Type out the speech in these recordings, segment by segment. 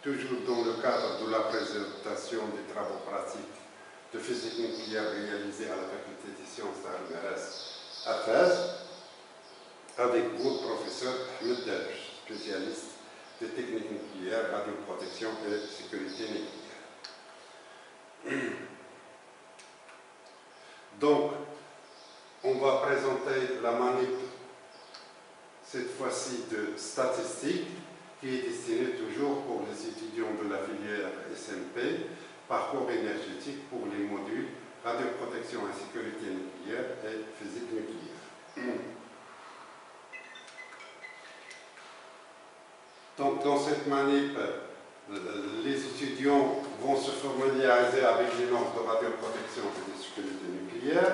toujours dans le cadre de la présentation des travaux pratiques de physique nucléaire réalisés à la faculté des sciences d'Arles à Fès, avec vous, professeur Ahmed Dervish, spécialiste de techniques nucléaires, radioprotection et sécurité nucléaire. Donc, on va présenter la manip, cette fois-ci de statistiques, qui est destinée toujours pour les étudiants de la filière SMP, parcours énergétique pour les modules radioprotection et sécurité nucléaire et physique nucléaire. Donc, dans cette manip, les étudiants vont se familiariser avec les normes de radioprotection et de sécurité nucléaire,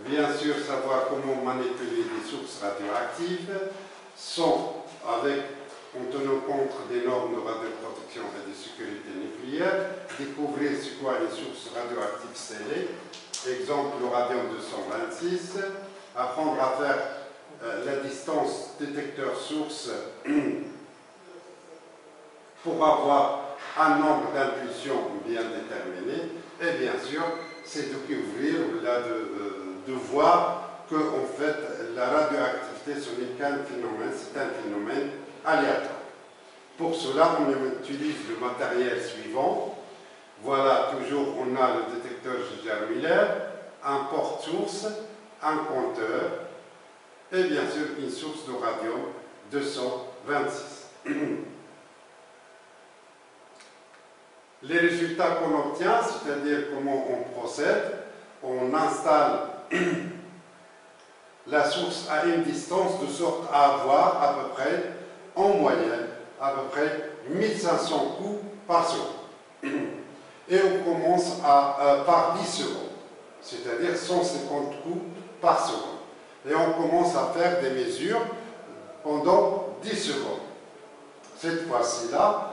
bien sûr savoir comment manipuler des sources radioactives, en tenant compte des normes de radioprotection et de sécurité nucléaire, découvrir ce qu'est les sources radioactives scellées, exemple le radium-226, apprendre à faire la distance détecteur-source pour avoir un nombre d'impulsions bien déterminé, et bien sûr, c'est de découvrir, de voir que en fait, la radioactivité, ce n'est qu'un phénomène, c'est un phénomène aléatoire. Pour cela, on utilise le matériel suivant. Voilà, toujours, on a le détecteur Geiger-Müller, un porte-source, un compteur, et bien sûr, une source de radium-226. Les résultats qu'on obtient, c'est-à-dire comment on procède, on installe la source à une distance de sorte à avoir à peu près, en moyenne, à peu près 1500 coups par seconde. Et on commence par 10 secondes, c'est-à-dire 150 coups par seconde. Et on commence à faire des mesures pendant 10 secondes. Cette fois-ci-là,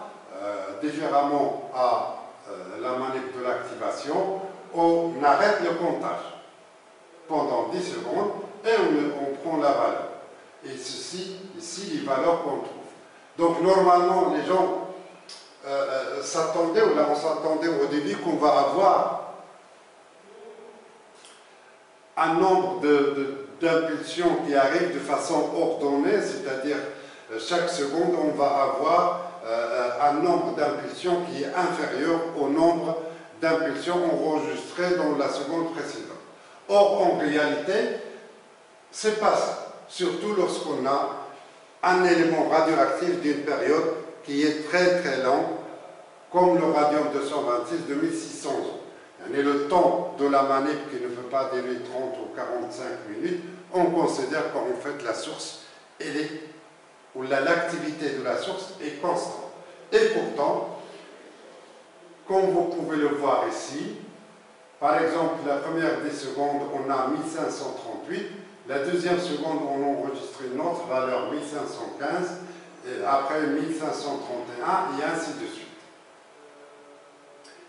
différemment à la manip de l'activation, on arrête le comptage pendant 10 secondes et on prend la valeur. Et ceci, ici, les valeurs qu'on trouve. Donc, normalement, les gens s'attendaient, ou là, on s'attendait au début qu'on va avoir un nombre d'impulsions qui arrivent de façon ordonnée, c'est-à-dire chaque seconde, on va avoir un nombre d'impulsions qui est inférieur au nombre d'impulsions enregistrées dans la seconde précédente. Or, en réalité, c'est pas ça. Surtout lorsqu'on a un élément radioactif d'une période qui est très très longue, comme le radium-226 de 1600 ans. Et le temps de la manip qui ne peut pas durer 30 ou 45 minutes, on considère qu'en fait la source, l'activité de la source est constante. Et pourtant, comme vous pouvez le voir ici, par exemple, la première des secondes, on a 1538, la deuxième seconde, on enregistre une autre valeur, 1515, et après 1531, et ainsi de suite.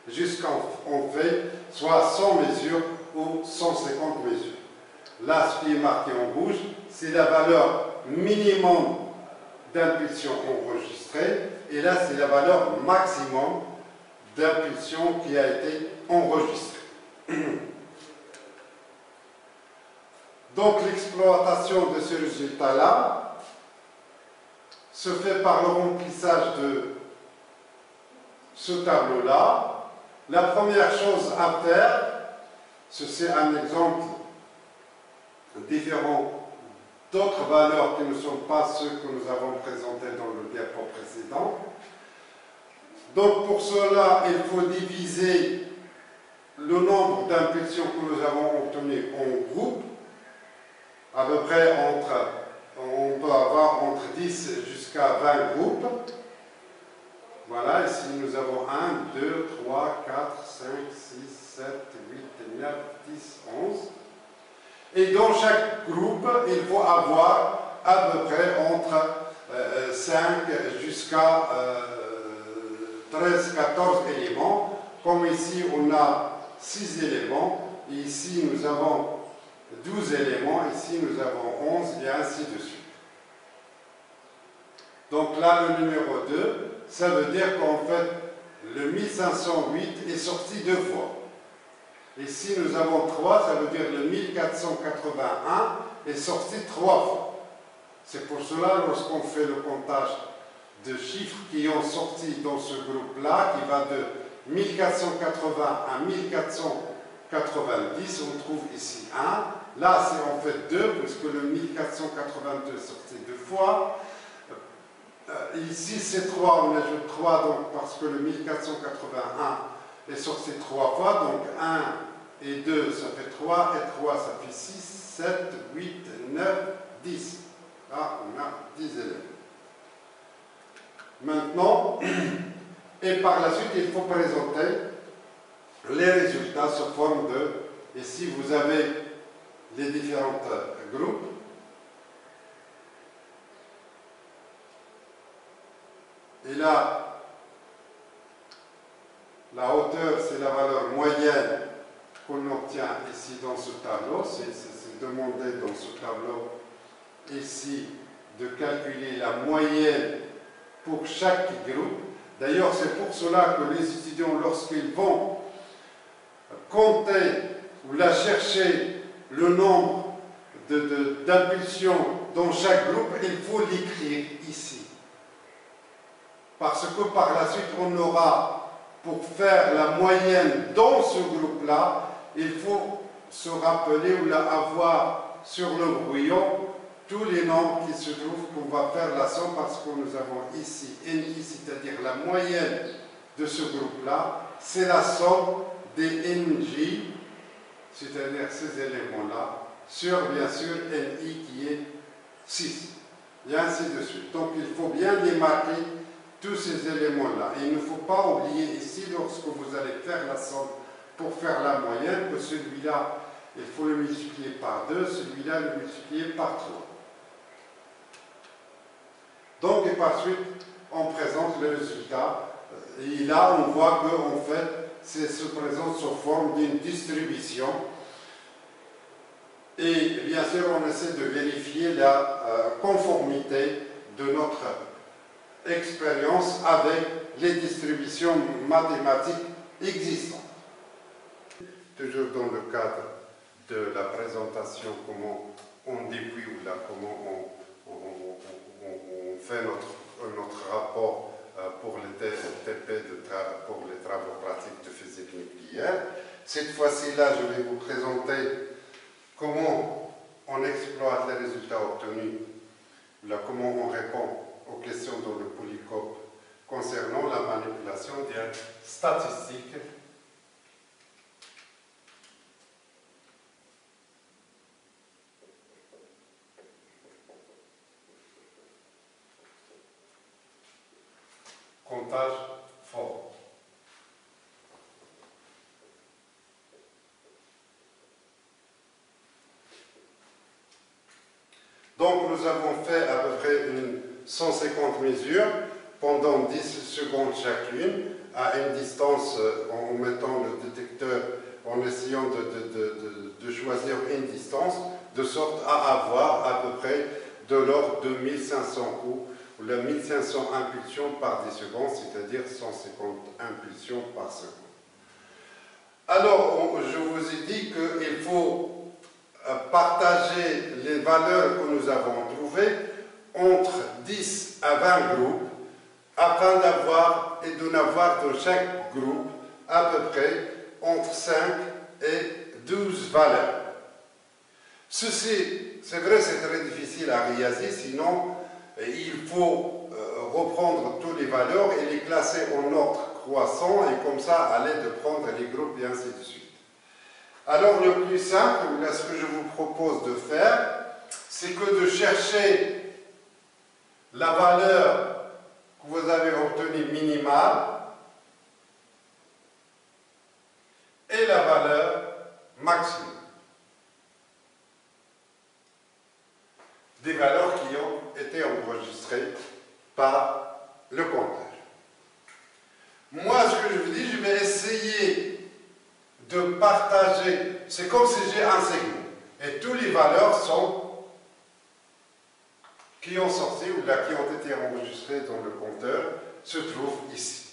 Jusqu'à on fait soit 100 mesures ou 150 mesures. Là, ce qui est marqué en rouge, c'est la valeur minimum d'impulsion enregistrée, et là, c'est la valeur maximum d'impulsion qui a été enregistrée. Donc, l'exploitation de ce résultat-là se fait par le remplissage de ce tableau-là. La première chose à faire, c'est un exemple différent d'autres valeurs qui ne sont pas ceux que nous avons présentés dans le diapo précédent. Donc pour cela, il faut diviser le nombre d'impulsions que nous avons obtenues en groupe, à peu près on peut avoir entre 10 jusqu'à 20 groupes. Voilà, ici nous avons 1, 2, 3, 4, 5, 6, 7, 8, 9, 10, 11. Et dans chaque groupe, il faut avoir à peu près entre 5 jusqu'à 13, 14 éléments. Comme ici, on a 6 éléments. Et ici, nous avons 12 éléments. Ici, nous avons 11 et ainsi de suite. Donc là, le numéro 2, ça veut dire qu'en fait, le 1508 est sorti 2 fois. Et si nous avons 3, ça veut dire le 1481 est sorti 3 fois. C'est pour cela, lorsqu'on fait le comptage de chiffres qui ont sorti dans ce groupe-là, qui va de 1480 à 1490, on trouve ici 1. Là, c'est en fait 2, puisque le 1482 est sorti 2 fois. Ici, c'est 3, on ajoute 3, donc, parce que le 1481 est sorti 3 fois, donc 1 et 2, ça fait 3, et 3, ça fait 6, 7, 8, 9, 10. Là, on a 10 éléments. Maintenant, et par la suite, il faut présenter les résultats sous forme de, ici vous avez les différents groupes. Et là, la hauteur, c'est la valeur moyenne qu'on obtient ici dans ce tableau. C'est demandé dans ce tableau ici de calculer la moyenne pour chaque groupe. D'ailleurs, c'est pour cela que les étudiants, lorsqu'ils vont compter ou la chercher le nombre d'impulsions dans chaque groupe, il faut l'écrire ici. Parce que par la suite, on aura, pour faire la moyenne dans ce groupe-là, il faut se rappeler ou avoir sur le brouillon tous les nombres qui se trouvent qu'on va faire la somme, parce que nous avons ici NI, c'est-à-dire la moyenne de ce groupe-là, c'est la somme des NJ, c'est-à-dire ces éléments-là, sur bien sûr NI qui est 6, et ainsi de suite. Donc il faut bien démarquer tous ces éléments-là. Et il ne faut pas oublier ici, lorsque vous allez faire la somme pour faire la moyenne, que celui-là, il faut le multiplier par 2, celui-là, le multiplier par 3. Donc, et par suite, on présente le résultat. Et là, on voit qu'en fait, ça se présente sous forme d'une distribution. Et bien sûr, on essaie de vérifier la conformité de notre expérience avec les distributions mathématiques existantes. Toujours dans le cadre de la présentation, comment on dépouille ou là, comment on fait notre rapport pour les TP, pour les travaux pratiques de physique nucléaire. Cette fois-ci, là, je vais vous présenter comment on exploite les résultats obtenus, là, comment on répond aux questions dans le polycope concernant la manipulation des statistiques comptage fort. Donc nous avons fait à peu près 150 mesures pendant 10 secondes chacune, à une distance, en mettant le détecteur, en essayant de choisir une distance, de sorte à avoir à peu près de l'ordre de 1500 coups, ou la 1500 impulsions par 10 secondes, c'est-à-dire 150 impulsions par seconde. Alors, je vous ai dit qu'il faut partager les valeurs que nous avons trouvées entre 10 à 20 groupes, afin d'avoir et de n'avoir dans chaque groupe à peu près entre 5 et 12 valeurs. Ceci, c'est vrai, c'est très difficile à réaliser, sinon il faut reprendre toutes les valeurs et les classer en ordre croissant, et comme ça aller de prendre les groupes et ainsi de suite. Alors le plus simple, là, ce que je vous propose de faire, c'est que de chercher la valeur que vous avez obtenue minimale et la valeur maximum. Des valeurs qui ont été enregistrées par le compteur. Moi, ce que je vous dis, je vais essayer de partager, c'est comme si j'ai un segment, et toutes les valeurs sont qui ont sorti ou là qui ont été enregistrés dans le compteur se trouvent ici.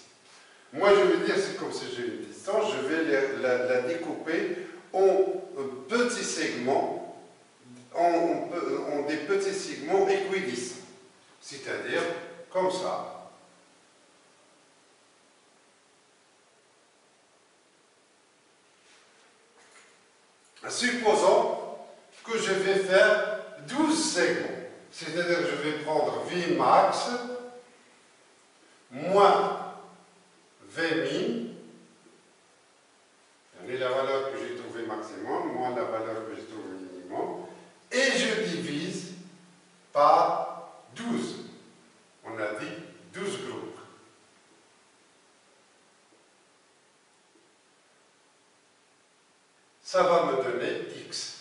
Moi, je vais dire, c'est comme si j'ai une distance, je vais la découper en petits segments, en des petits segments équidistants, c'est-à-dire comme ça. Supposons que je vais faire 12 segments, c'est-à-dire que je vais prendre Vmax moins Vmin, la valeur que j'ai trouvée maximum, moins la valeur que j'ai trouvée minimum, et je divise par 12. On a dit 12 groupes. Ça va me donner X.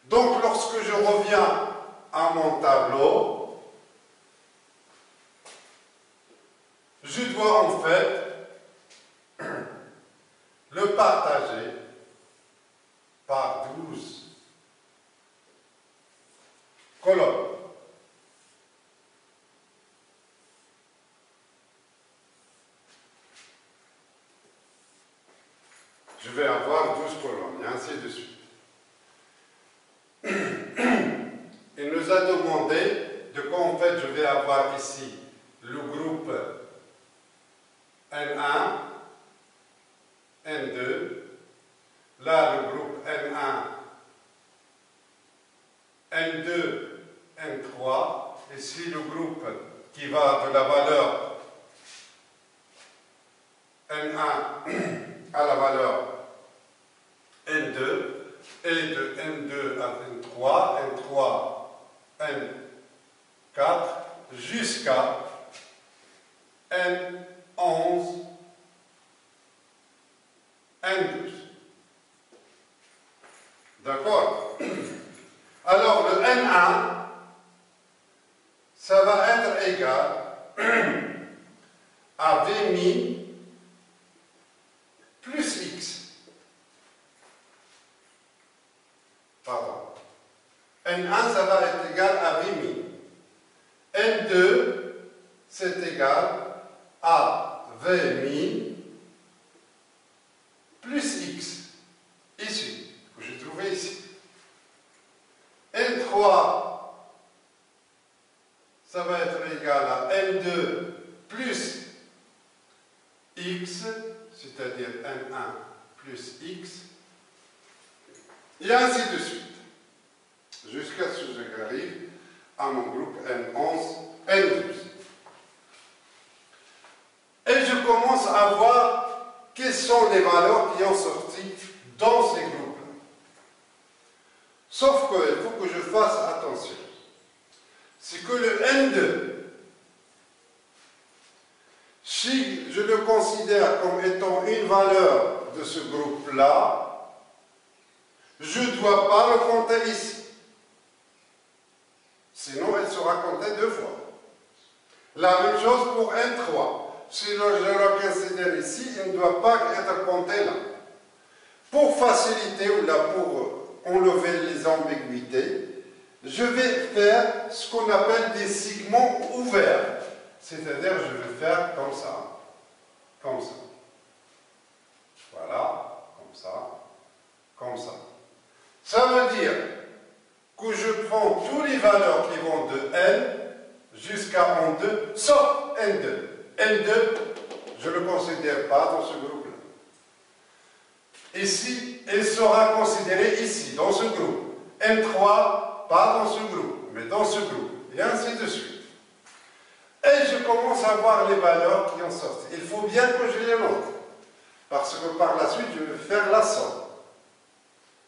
Donc, lorsque je reviens à mon tableau, je dois en fait le partager par 12 colonnes. Je vais avoir 12 colonnes, et ainsi de suite. Il nous a demandé de quoi en fait je vais avoir ici le groupe N1, N2, là le groupe N1, N2, N3, ici le groupe qui va de la valeur N1 à la valeur N2, et de N2 à N3, N3, N4, jusqu'à N11, N12. D'accord? Alors, le N1, ça va être égal à Vmin plus X. Pardon. N1, ça va être égal à Vmin. N2, c'est égal à Vmin plus X. Ici, que j'ai trouvé ici. N3, ça va être égal à N2 plus X, c'est-à-dire N1 plus X, et ainsi de suite, jusqu'à ce que j'arrive à mon groupe N11, N12. Et je commence à voir quelles sont les valeurs qui ont sorti dans ces groupes-là. Sauf qu'il faut que je fasse attention. C'est que le N2, si je le considère comme étant une valeur de ce groupe-là, je ne dois pas le compter ici. Sinon, elle sera comptée deux fois. La même chose pour N3. Si je le considère ici, il ne doit pas être compté là. Pour faciliter ou là pour enlever les ambiguïtés, je vais faire ce qu'on appelle des segments ouverts. C'est-à-dire, je vais faire comme ça. Comme ça. Voilà. Comme ça. Comme ça. Ça veut dire que je prends toutes les valeurs qui vont de N jusqu'à N2, sauf N2. N2, je ne le considère pas dans ce groupe-là. Ici, il sera considéré ici, dans ce groupe. N3, pas dans ce groupe, mais dans ce groupe. Et ainsi de suite. Et je commence à voir les valeurs qui ont sorti. Il faut bien que je les note. Parce que par la suite, je vais faire la somme.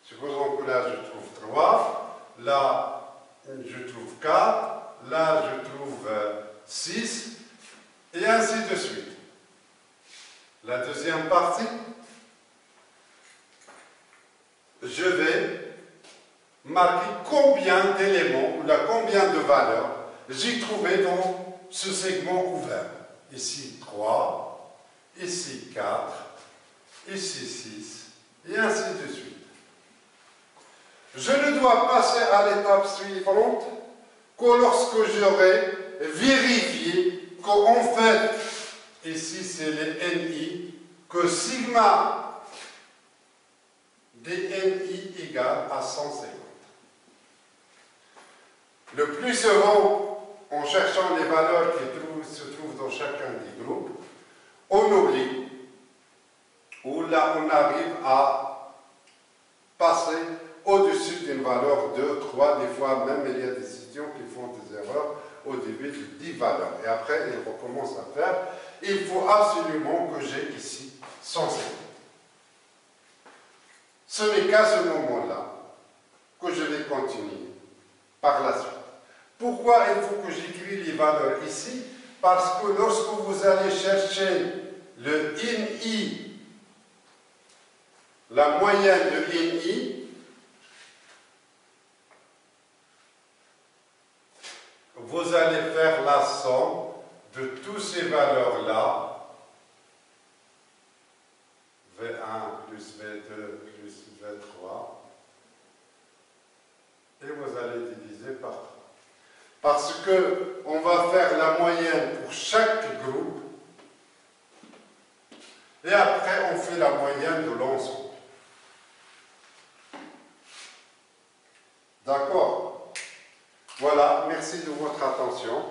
Supposons que là, je trouve 3. Là, je trouve 4. Là, je trouve 6. Et ainsi de suite. La deuxième partie, je vais marquer combien d'éléments, ou là, combien de valeurs j'ai trouvé dans ce segment ouvert. Ici 3, ici 4, ici 6, et ainsi de suite. Je ne dois passer à l'étape suivante que lorsque j'aurai vérifié qu'en fait, ici c'est les NI, que sigma DNI égale à 150. Le plus souvent, en cherchant les valeurs qui se trouvent dans chacun des groupes, on oublie, ou là on arrive à passer au-dessus d'une valeur 2, 3, des fois même il y a des étudiants qui font des erreurs au début de 10 valeurs. Et après, ils recommencent à faire. Il faut absolument que j'ai ici 150. Ce n'est qu'à ce moment-là que je vais continuer par la suite. Pourquoi il faut que j'écris les valeurs ici? Parce que lorsque vous allez chercher le INI, la moyenne de INI, vous allez faire la somme de toutes ces valeurs-là, V1 plus V2 plus V3, et vous allez diviser par 3. Parce qu'on va faire la moyenne pour chaque groupe, et après on fait la moyenne de l'ensemble. D'accord? Voilà, merci de votre attention.